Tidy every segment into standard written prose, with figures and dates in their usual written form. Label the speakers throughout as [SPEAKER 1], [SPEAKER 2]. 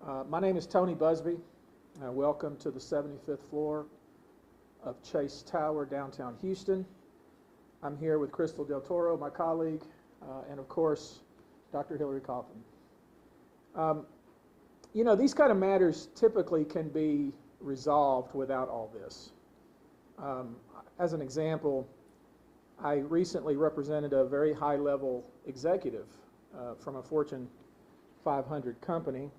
[SPEAKER 1] My name is Tony Busby. Welcome to the 75th floor of Chase Tower, downtown Houston. I'm here with Crystal Del Toro, my colleague, and of course, Dr. Hillary Coffon. You know, these kind of matters typically can be resolved without all this. As an example, I recently represented a very high-level executive from a Fortune 500 company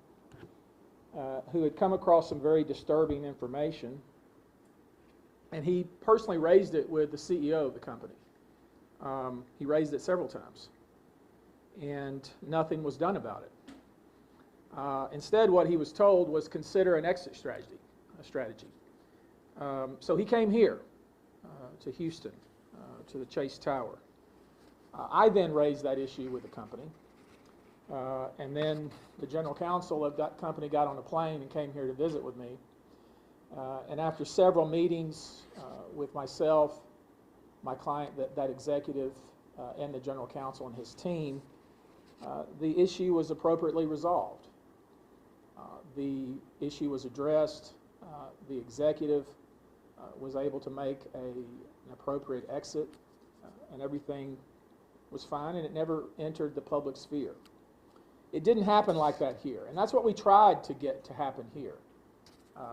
[SPEAKER 1] who had come across some very disturbing information, and he personally raised it with the CEO of the company. He raised it several times, and nothing was done about it. Instead, what he was told was consider an exit strategy. So he came here to Houston, to the Chase Tower. I then raised that issue with the company, and then the general counsel of that company got on a plane and came here to visit with me. And after several meetings with myself, my client, that executive, and the general counsel and his team, the issue was appropriately resolved. The issue was addressed. The executive was able to make an appropriate exit, and everything was fine, and it never entered the public sphere. It didn't happen like that here, and that's what we tried to get to happen here.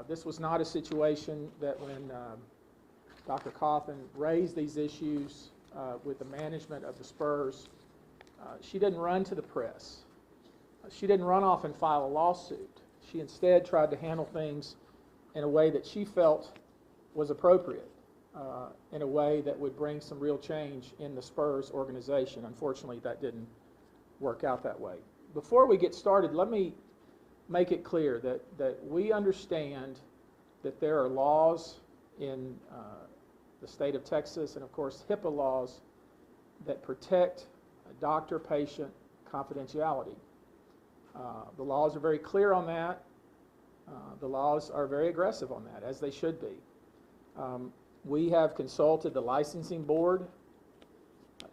[SPEAKER 1] This was not a situation that when Dr. Coffon raised these issues with the management of the Spurs, she didn't run to the press. She didn't run off and file a lawsuit. She instead tried to handle things in a way that she felt was appropriate, in a way that would bring some real change in the Spurs organization. Unfortunately, that didn't work out that way. Before we get started, let me make it clear that we understand that there are laws in the state of Texas and, of course, HIPAA laws that protect doctor-patient confidentiality. The laws are very clear on that. The laws are very aggressive on that, as they should be. We have consulted the licensing board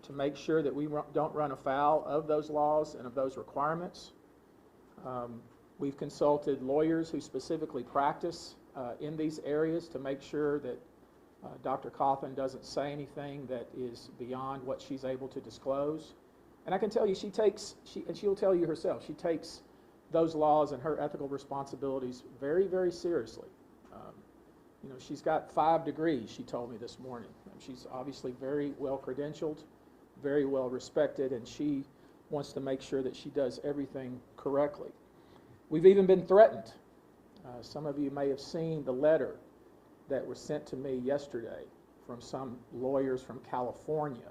[SPEAKER 1] to make sure that we don't run afoul of those laws and of those requirements. We've consulted lawyers who specifically practice in these areas to make sure that Dr. Coffon doesn't say anything that is beyond what she's able to disclose. And I can tell you, and she'll tell you herself, she takes those laws and her ethical responsibilities very, very seriously. You know, she's got 5 degrees, she told me this morning. She's obviously very well credentialed, very well respected, and she wants to make sure that she does everything correctly. We've even been threatened. Some of you may have seen the letter that was sent to me yesterday from some lawyers from California,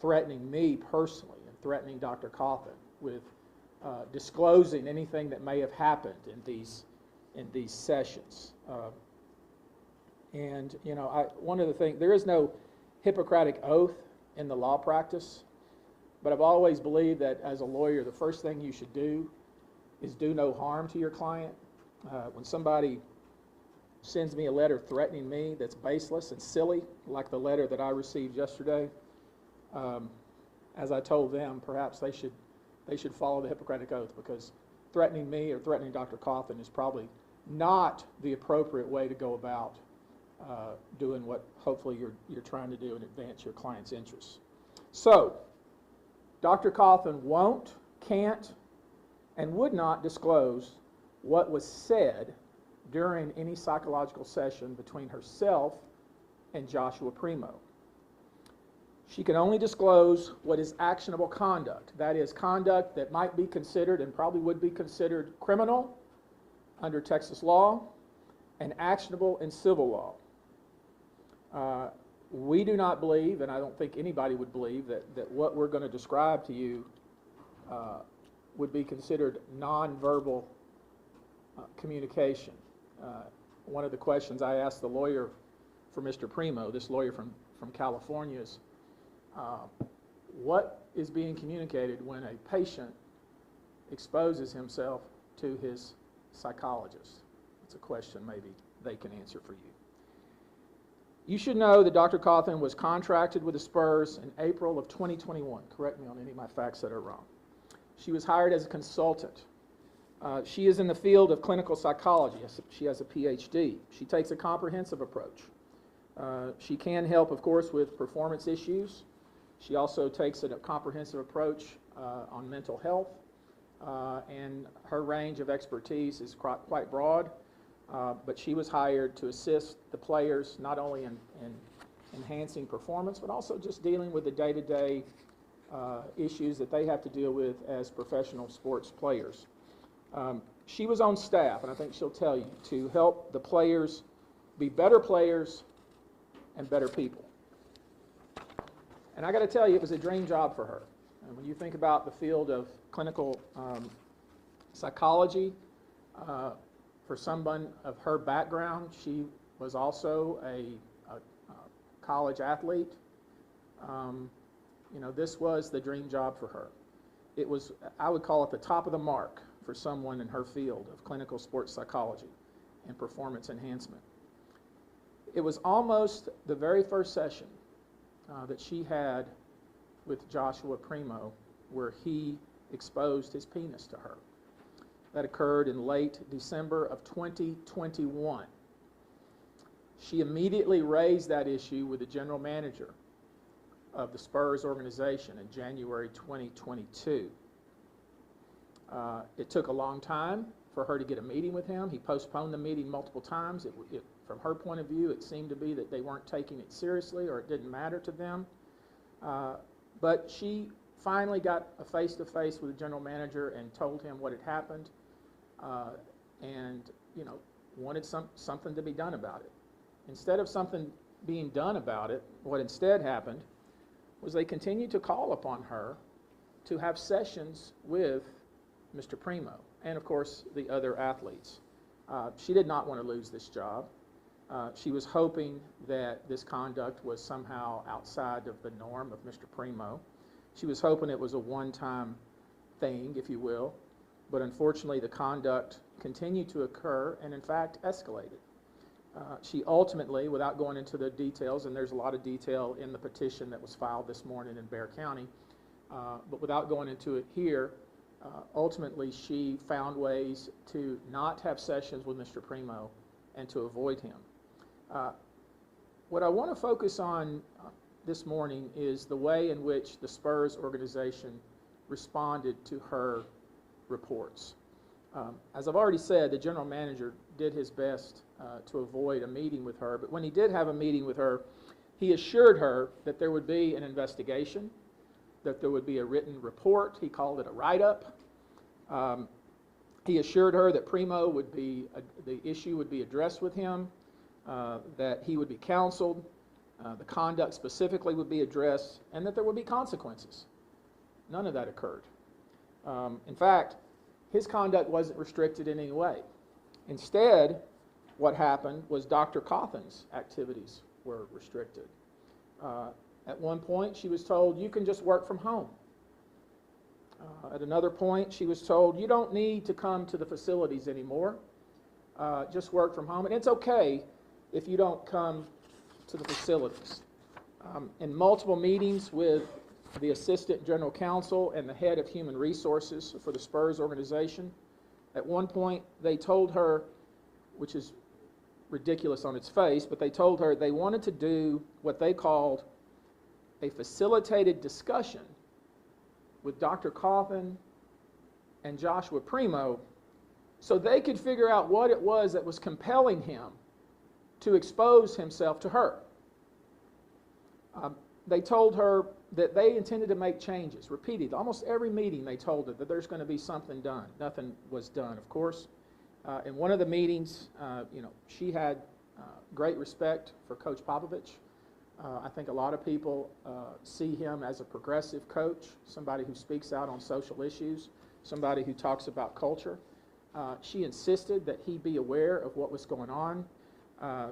[SPEAKER 1] threatening me personally and threatening Dr. Coffon with disclosing anything that may have happened in these sessions. And you know, one of the things, there is no Hippocratic oath in the law practice, but I've always believed that as a lawyer, the first thing you should do is do no harm to your client. When somebody sends me a letter threatening me that's baseless and silly, like the letter that I received yesterday, as I told them, perhaps they should follow the Hippocratic oath, because threatening me or threatening Dr. Coffon is probably not the appropriate way to go about doing what hopefully you're trying to do and advance your client's interests. So, Dr. Coffon won't, can't, and would not disclose what was said during any psychological session between herself and Joshua Primo. She can only disclose what is actionable conduct. That is, conduct that might be considered and probably would be considered criminal under Texas law and actionable in civil law. We do not believe, and I don't think anybody would believe, that what we're going to describe to you would be considered nonverbal communication. One of the questions I asked the lawyer for Mr. Primo, this lawyer from California, is what is being communicated when a patient exposes himself to his psychologist? It's a question maybe they can answer for you. You should know that Dr. Coffon was contracted with the Spurs in April of 2021. Correct me on any of my facts that are wrong. She was hired as a consultant. She is in the field of clinical psychology. She has a PhD. She takes a comprehensive approach. She can help, of course, with performance issues. She also takes a comprehensive approach on mental health, and her range of expertise is quite broad, but she was hired to assist the players not only in enhancing performance, but also just dealing with the day-to-day issues that they have to deal with as professional sports players. She was on staff, and I think she'll tell you, to help the players be better players and better people. And I got to tell you, it was a dream job for her. And when you think about the field of clinical psychology, for someone of her background, she was also a college athlete. You know, this was the dream job for her. It was, I would call it, the top of the mark for someone in her field of clinical sports psychology and performance enhancement. It was almost the very first session that she had with Joshua Primo where he exposed his penis to her. That occurred in late December of 2021. She immediately raised that issue with the general manager of the Spurs organization in January 2022. It took a long time for her to get a meeting with him. He postponed the meeting multiple times. From her point of view, it seemed to be that they weren't taking it seriously or it didn't matter to them. But she finally got a face-to-face with the general manager and told him what had happened, and you know, wanted something to be done about it. Instead of something being done about it, what instead happened was they continued to call upon her to have sessions with Mr. Primo and, of course, the other athletes. She did not want to lose this job. She was hoping that this conduct was somehow outside of the norm of Mr. Primo. She was hoping it was a one-time thing, if you will, but unfortunately the conduct continued to occur and, in fact, escalated. She ultimately, without going into the details, and there's a lot of detail in the petition that was filed this morning in Bexar County, but without going into it here, ultimately she found ways to not have sessions with Mr. Primo and to avoid him. What I want to focus on this morning is the way in which the Spurs organization responded to her reports. As I've already said, the general manager did his best to avoid a meeting with her, but when he did have a meeting with her, he assured her that there would be an investigation, that there would be a written report. He called it a write-up. He assured her that Primo would be, the issue would be addressed with him, that he would be counseled, the conduct specifically would be addressed, and that there would be consequences. None of that occurred. In fact, his conduct wasn't restricted in any way. Instead, what happened was Dr. Coffon's activities were restricted. At one point, she was told, you can just work from home. At another point, she was told, you don't need to come to the facilities anymore. Just work from home. And it's okay if you don't come to the facilities. In multiple meetings with the assistant general counsel and the head of human resources for the Spurs organization, at one point they told her, which is ridiculous on its face, but they told her they wanted to do what they called a facilitated discussion with Dr. Coffon and Joshua Primo so they could figure out what it was that was compelling him to expose himself to her. They told her that they intended to make changes, repeatedly. Almost every meeting they told her that there's going to be something done. Nothing was done, of course. In one of the meetings, she had great respect for Coach Popovich. I think a lot of people see him as a progressive coach, somebody who speaks out on social issues, somebody who talks about culture. She insisted that he be aware of what was going on.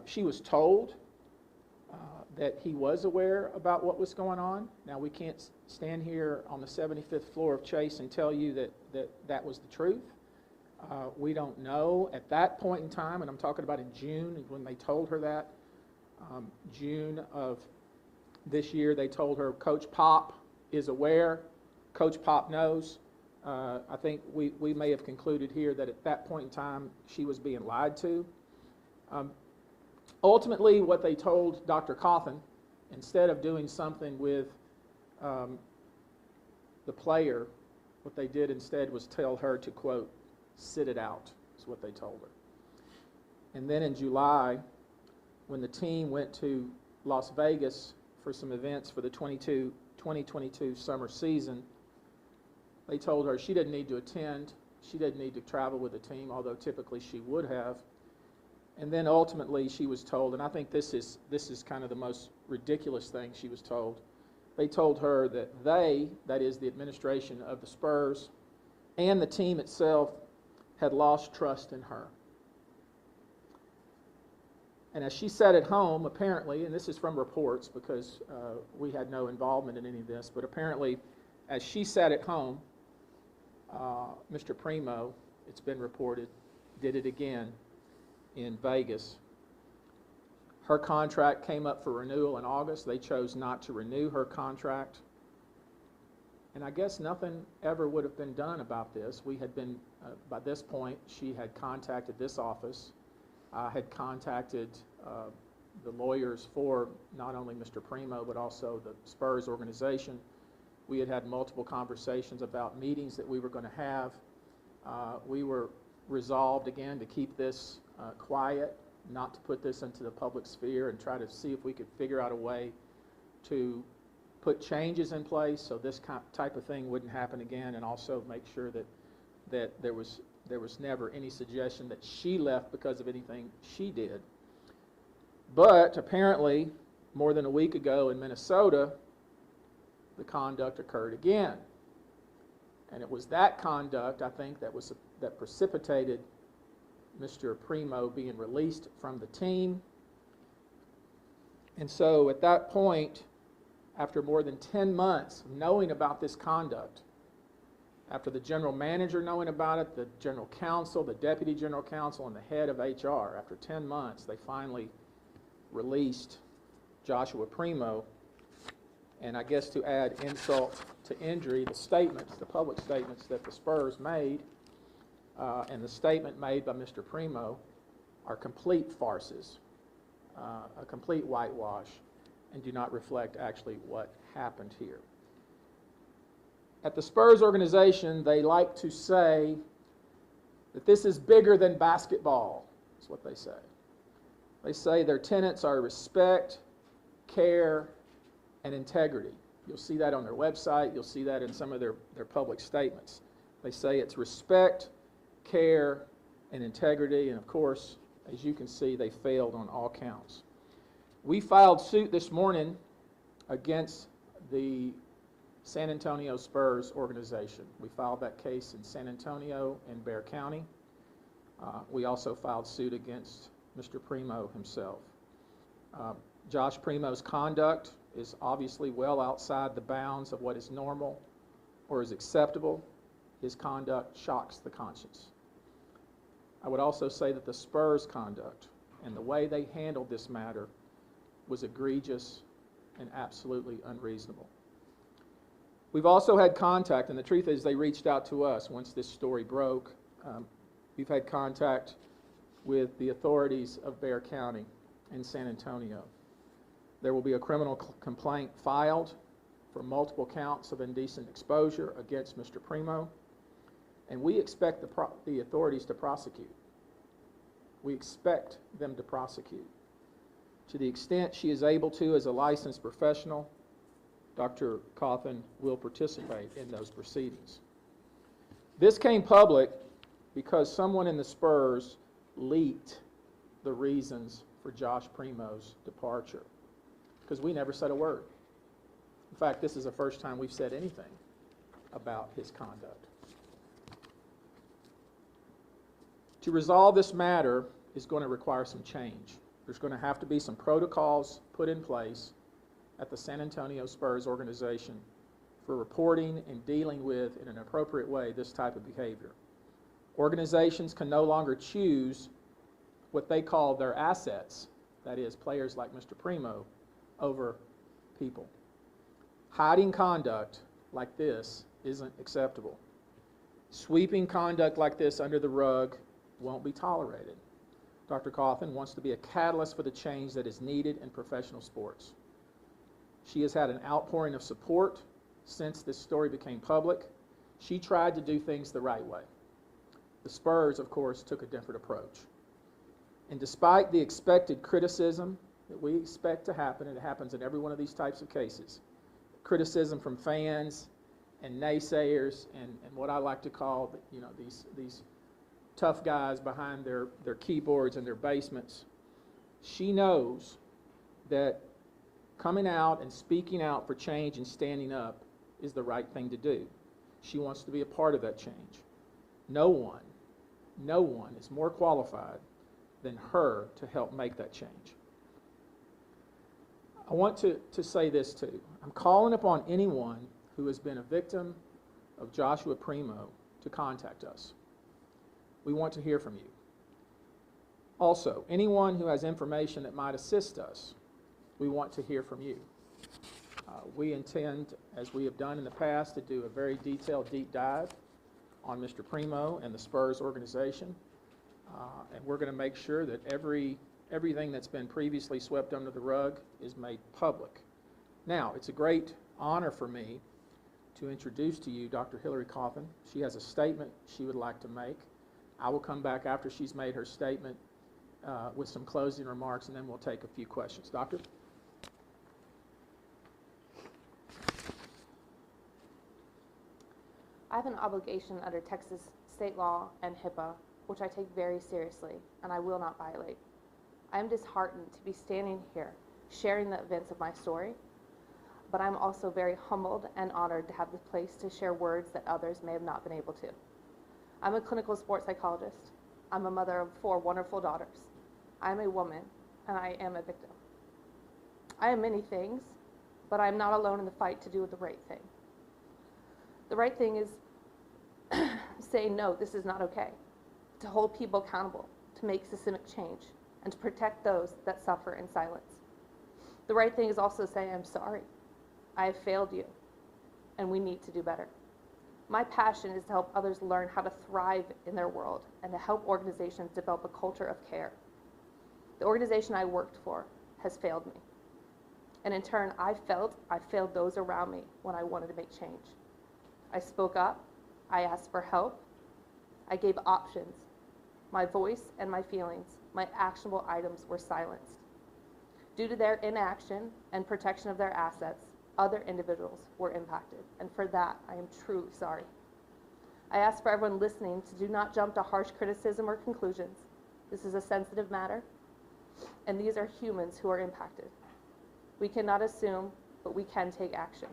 [SPEAKER 1] She was told that he was aware about what was going on. Now, we can't stand here on the 75th floor of Chase and tell you that was the truth. We don't know at that point in time, and I'm talking about in June when they told her that. June of this year, they told her Coach Pop is aware, Coach Pop knows. I think we may have concluded here that at that point in time she was being lied to. Ultimately, what they told Dr. Coffon, instead of doing something with the player, what they did instead was tell her to, quote, sit it out, is what they told her. And then in July, when the team went to Las Vegas for some events for the 2022 summer season, they told her she didn't need to attend, she didn't need to travel with the team, although typically she would have. And then ultimately she was told, and I think this is kind of the most ridiculous thing she was told, they told her that they, that is the administration of the Spurs, and the team itself had lost trust in her. And as she sat at home, apparently, and this is from reports because we had no involvement in any of this, but apparently as she sat at home, Mr. Primo, it's been reported, did it again in Vegas. Her contract came up for renewal in August. They chose not to renew her contract. And I guess nothing ever would have been done about this. We had been, by this point, she had contacted this office, had contacted the lawyers for not only Mr. Primo, but also the Spurs organization. We had had multiple conversations about meetings that we were going to have. We were resolved, again, to keep this quiet, not to put this into the public sphere, and try to see if we could figure out a way to put changes in place so this type of thing wouldn't happen again, and also make sure that there was never any suggestion that she left because of anything she did. But apparently, more than a week ago in Minnesota, the conduct occurred again. And it was that conduct, I think, that precipitated Mr. Primo being released from the team. And so at that point, after more than 10 months knowing about this conduct, after the general manager knowing about it, the general counsel, the deputy general counsel, and the head of HR, after 10 months, they finally released Joshua Primo. And I guess to add insult to injury, the statements, the public statements that the Spurs made, and the statement made by Mr. Primo are complete farces, a complete whitewash, and do not reflect actually what happened here. At the Spurs organization, they like to say that this is bigger than basketball, is what they say. They say their tenets are respect, care, and integrity. You'll see that on their website. You'll see that in some of their public statements. They say it's respect, care, and integrity, and of course, as you can see, they failed on all counts. We filed suit this morning against the San Antonio Spurs organization. We filed that case in San Antonio and Bexar County. We also filed suit against Mr. Primo himself. Josh Primo's conduct is obviously well outside the bounds of what is normal or is acceptable. His conduct shocks the conscience. I would also say that the Spurs' conduct and the way they handled this matter was egregious and absolutely unreasonable. We've also had contact, and the truth is they reached out to us once this story broke. We've had contact with the authorities of Bexar County and San Antonio. There will be a criminal complaint filed for multiple counts of indecent exposure against Mr. Primo, and we expect the authorities to prosecute. We expect them to prosecute. To the extent she is able to as a licensed professional, Dr. Coffon will participate in those proceedings. This came public because someone in the Spurs leaked the reasons for Josh Primo's departure, because we never said a word. In fact, this is the first time we've said anything about his conduct. To resolve this matter is going to require some change. There's going to have to be some protocols put in place at the San Antonio Spurs organization for reporting and dealing with, in an appropriate way, this type of behavior. Organizations can no longer choose what they call their assets, that is, players like Mr. Primo, over people. Hiding conduct like this isn't acceptable. Sweeping conduct like this under the rug won't be tolerated. Dr. Coffon wants to be a catalyst for the change that is needed in professional sports. She has had an outpouring of support since this story became public. She tried to do things the right way. The Spurs, of course, took a different approach. And despite the expected criticism that we expect to happen, and it happens in every one of these types of cases, criticism from fans and naysayers and what I like to call, these tough guys behind their keyboards in their basements, she knows that coming out and speaking out for change and standing up is the right thing to do. She wants to be a part of that change. No one is more qualified than her to help make that change. I want to say this too. I'm calling upon anyone who has been a victim of Joshua Primo to contact us. We want to hear from you. Also, anyone who has information that might assist us, we want to hear from you. We intend, as we have done in the past, to do a very detailed deep dive on Mr. Primo and the Spurs organization. And we're going to make sure that everything that's been previously swept under the rug is made public. Now, it's a great honor for me to introduce to you Dr. Hillary Coffon. She has a statement she would like to make. I will come back after she's made her statement with some closing remarks, and then we'll take a few questions. Doctor?
[SPEAKER 2] I have an obligation under Texas state law and HIPAA, which I take very seriously, and I will not violate. I am disheartened to be standing here sharing the events of my story, but I'm also very humbled and honored to have the place to share words that others may have not been able to. I'm a clinical sports psychologist. I'm a mother of 4 wonderful daughters. I'm a woman, and I am a victim. I am many things, but I'm not alone in the fight to do the right thing. The right thing is saying, no, this is not okay, to hold people accountable, to make systemic change, and to protect those that suffer in silence. The right thing is also saying, I'm sorry, I have failed you, and we need to do better. My passion is to help others learn how to thrive in their world and to help organizations develop a culture of care. The organization I worked for has failed me. And in turn, I failed those around me when I wanted to make change. I spoke up, I asked for help, I gave options. My voice and my feelings, my actionable items were silenced. Due to their inaction and protection of their assets, other individuals were impacted, and for that, I am truly sorry. I ask for everyone listening to do not jump to harsh criticism or conclusions. This is a sensitive matter, and these are humans who are impacted. We cannot assume, but we can take action.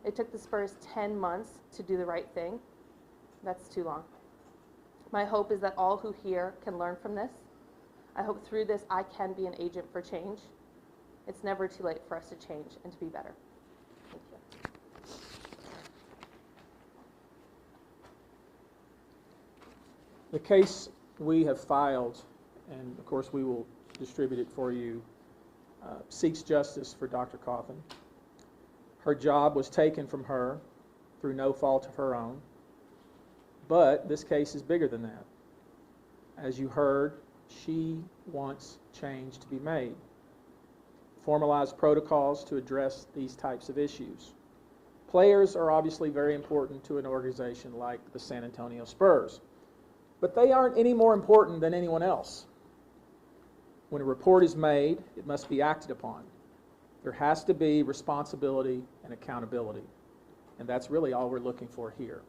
[SPEAKER 2] It took the Spurs 10 months to do the right thing. That's too long. My hope is that all who hear can learn from this. I hope through this I can be an agent for change. It's never too late for us to change and to be better. Thank you.
[SPEAKER 1] The case we have filed, and of course we will distribute it for you, seeks justice for Dr. Coffon. Her job was taken from her through no fault of her own, but this case is bigger than that. As you heard, she wants change to be made. Formalized protocols to address these types of issues. Players are obviously very important to an organization like the San Antonio Spurs, but they aren't any more important than anyone else. When a report is made, it must be acted upon. There has to be responsibility and accountability, and that's really all we're looking for here.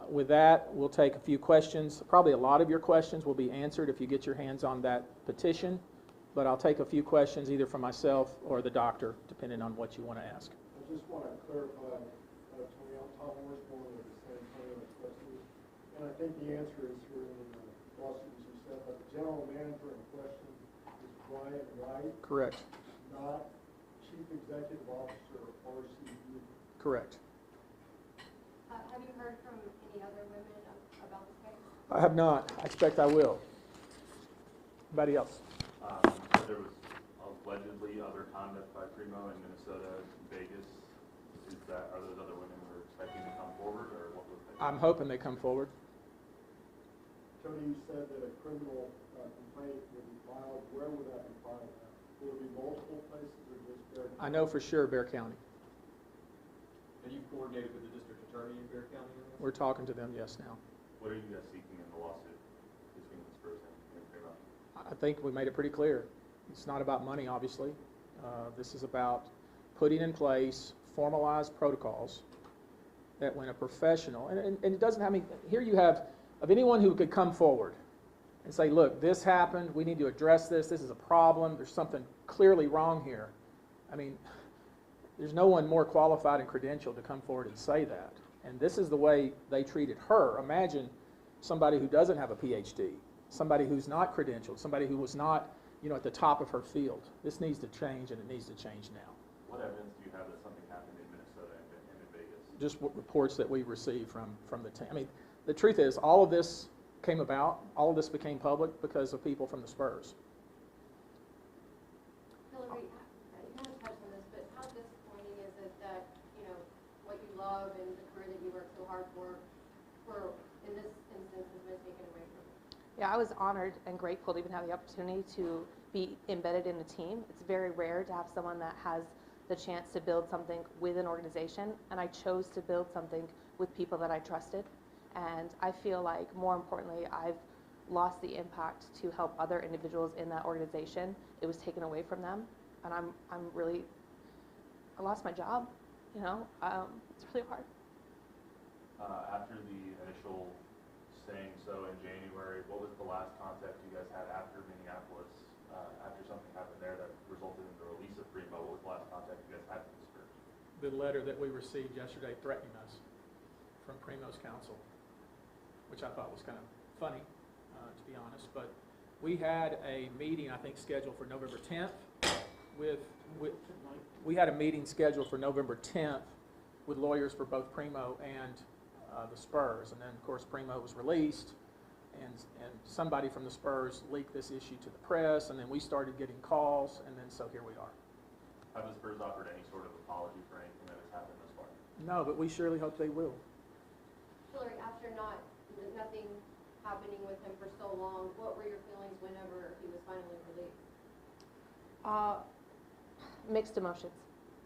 [SPEAKER 1] With that, we'll take a few questions. Probably a lot of your questions will be answered if you get your hands on that petition, but I'll take a few questions either from myself or the doctor, depending on what you want to ask.
[SPEAKER 3] I just want to clarify, Tony, I'm Tom Osborne with the San Antonio Express, and I think the answer is here in the lawsuit, as you said, but the general manager in question is Brian Wright.
[SPEAKER 1] Correct.
[SPEAKER 3] Not Chief Executive Officer or CEO.
[SPEAKER 1] Correct.
[SPEAKER 4] Have you heard from any other women about this case?
[SPEAKER 1] I have not. I expect I will. Anybody else?
[SPEAKER 5] There was allegedly other conduct by Primo in Minnesota, Vegas. Are those other women who are expecting to come forward, or what was that?
[SPEAKER 1] I'm hoping they come forward.
[SPEAKER 3] Tony, you said that a criminal complaint would be filed. Where would that be filed at? Will it be multiple places or just Bear County?
[SPEAKER 1] I know for sure Bear County.
[SPEAKER 6] And you've coordinated with the district attorney in Bear County on this?
[SPEAKER 1] We're talking to them, yes, now.
[SPEAKER 5] What are you guys seeking in the lawsuit between the Spurs and Primo?
[SPEAKER 1] I think we made it pretty clear. It's not about money, obviously. This is about putting in place formalized protocols that when a professional, and it doesn't have, I mean, here you have, of anyone who could come forward and say, look, this happened, we need to address this is a problem, there's something clearly wrong here. I mean, there's no one more qualified and credentialed to come forward and say that. And this is the way they treated her. Imagine somebody who doesn't have a PhD, somebody who's not credentialed, somebody who was not, at the top of her field. This needs to change, and it needs to change now.
[SPEAKER 5] What evidence do you have that something happened in Minnesota and in Vegas?
[SPEAKER 1] Just reports that we received from the team. I mean, the truth is, all of this came about, all of this became public because of people from the Spurs.
[SPEAKER 4] Hillary, you kind of touched on this, but how disappointing is it that, what you love and the career that you worked so hard for, in this instance, has been taken away from you?
[SPEAKER 2] Yeah, I was honored and grateful to even have the opportunity to be embedded in the team. It's very rare to have someone that has the chance to build something with an organization, and I chose to build something with people that I trusted. And I feel like, more importantly, I've lost the impact to help other individuals in that organization. It was taken away from them, and I lost my job, it's really hard.
[SPEAKER 5] After the initial saying so in January, what was the last contact you guys had after Minneapolis, after something happened there that resulted in the release of Primo? What was the last contact you guys had with the Spurs?
[SPEAKER 1] The letter that we received yesterday threatening us from Primo's counsel, which I thought was kind of funny, to be honest. But we had a meeting, I think, scheduled for November 10th we had a meeting scheduled for November 10th with lawyers for both Primo and the Spurs. And then, of course, Primo was released, and somebody from the Spurs leaked this issue to the press, and then we started getting calls, and then so here we are.
[SPEAKER 5] Have the Spurs offered any sort of apology for anything that has happened thus far?
[SPEAKER 1] No, but we surely hope they will.
[SPEAKER 4] Hillary, after nothing happening with him for so long, what were your feelings whenever he was finally released?
[SPEAKER 2] Mixed emotions.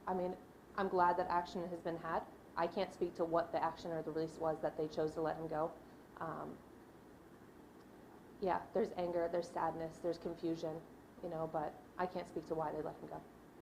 [SPEAKER 2] I mean, I'm glad that action has been had. I can't speak to what the action or the release was that they chose to let him go. Yeah, there's anger, there's sadness, there's confusion, but I can't speak to why they let him go.